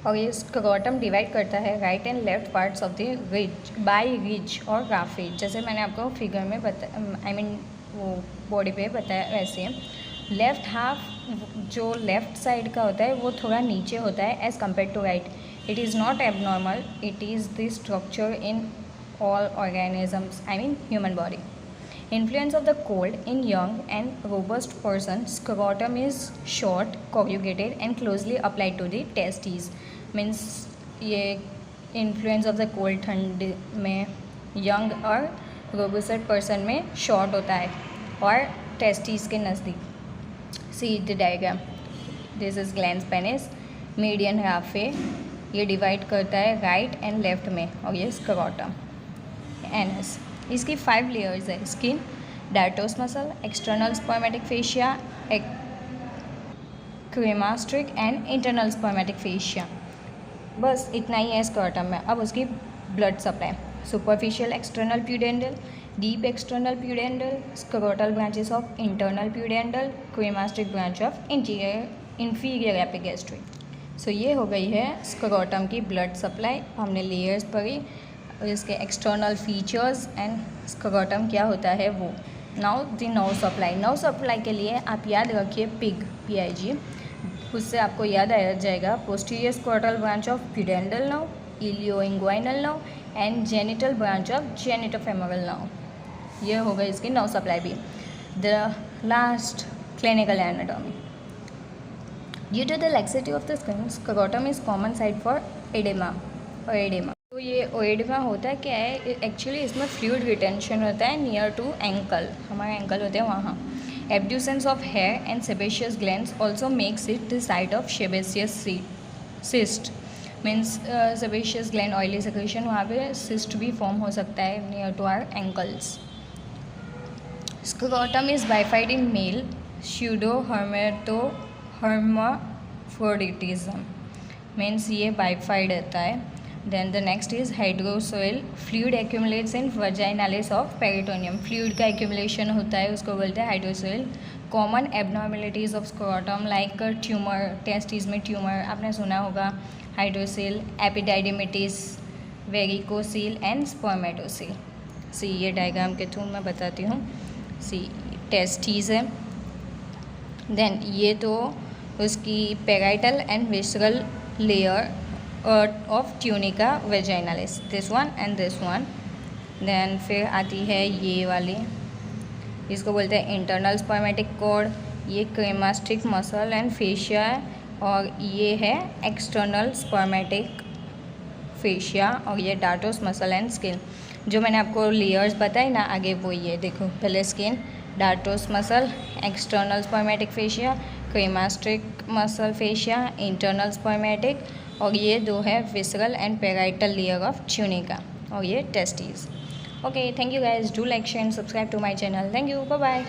और ये scrotum divide करता है right and left parts of the ridge by ridge और राफी। जैसे मैंने आपको फिगर में वो बॉडी पे बताया वैसे लेफ्ट हाफ जो लेफ्ट साइड का होता है वो थोड़ा नीचे होता है as compare to right. It is not abnormal, it is the structure in all organisms, human body. Influence of the cold in young and robust person, scrotum is short, corrugated and closely applied to the testes. Means ये influence of the cold ठंड में young और robust person में short होता है और testes के नज़दीक। See the diagram. This is glans penis, median raphe, ये डिवाइड करता है राइट एंड लेफ्ट में और ये स्क्रोटम एनस। इसकी 5 लेयर्स है, skin, dartos muscle, external spermatic fascia, cremasteric and internal spermatic fascia. बस इतना ही है स्क्रोटम में। अब उसकी blood supply, superficial external pudendal, deep external pudendal, scrotal branches of internal pudendal, cremasteric branch of inferior epigastric. So ये हो गई है स्क्रोटम की ब्लड सप्लाई। हमने लेयर्स पढ़ी, इसके एक्सटर्नल फीचर्स एंड स्क्रोटम क्या होता है वो। Now the nerve supply. Nerve supply के लिए आप याद रखिए PIG, उससे आपको याद आ जाएगा posterior scrotal branch of pudendal nerve, ilioinguinal nerve and genital branch of genitofemoral nerve. ये हो गई इसकी नर्व सप्लाई भी। The last clinical anatomy. Due to the laxity of the skin, scrotum is common site for edema और edema. तो ये ओएडेमा होता है क्या है, एक्चुअली इसमें फ्लूइड रिटेंशन होता है नियर टू एंकल, हमारे एंकल होते हैं वहाँ। Abundance of hair and sebaceous glands also makes it the site of sebaceous cyst. Means sebaceous gland oily secretion, वहाँ पे सिस्ट भी फॉर्म हो सकता है near to our ankles. Scrotum is bifid in male, pseudo hermaphroditism, means ये bifid रहता है। Then the next is hydrosol, fluid accumulates in vaginalis of peritoneum, fluid का accumulation होता है उसको बोलते हैं hydrosol. Common abnormalities of scrotum like tumour, testis में ट्यूमर आपने सुना होगा, हाइड्रोसेल, एपिडाइडिमिटिस, वेरिकोसील एंड स्पर्मेटोसील। सी ये डायग्राम के थ्रू मैं बताती हूँ। सी टेस्टिस है, देन ये तो उसकी parietal and visceral layer of tunica vaginalis, this one and this one। then फिर आती है ये वाली, इसको बोलते हैं इंटरनल स्पर्मेटिक कॉर्ड, ये क्रेमास्टिक मसल एंड फेशिया है, और ये है एक्सटर्नल स्पर्मेटिक फेशिया, और ये डार्टोस मसल एंड स्किन। जो मैंने आपको लेयर्स बताई ना आगे, वो ये देखो, पहले skin, dartos muscle, external spermatic fascia, cremasteric muscle fascia, internal spermatic, और ये दो है visceral and parietal layer of tunica, और ये testis. Okay, thank you guys, do like share and subscribe to my channel. Thank you, bye bye.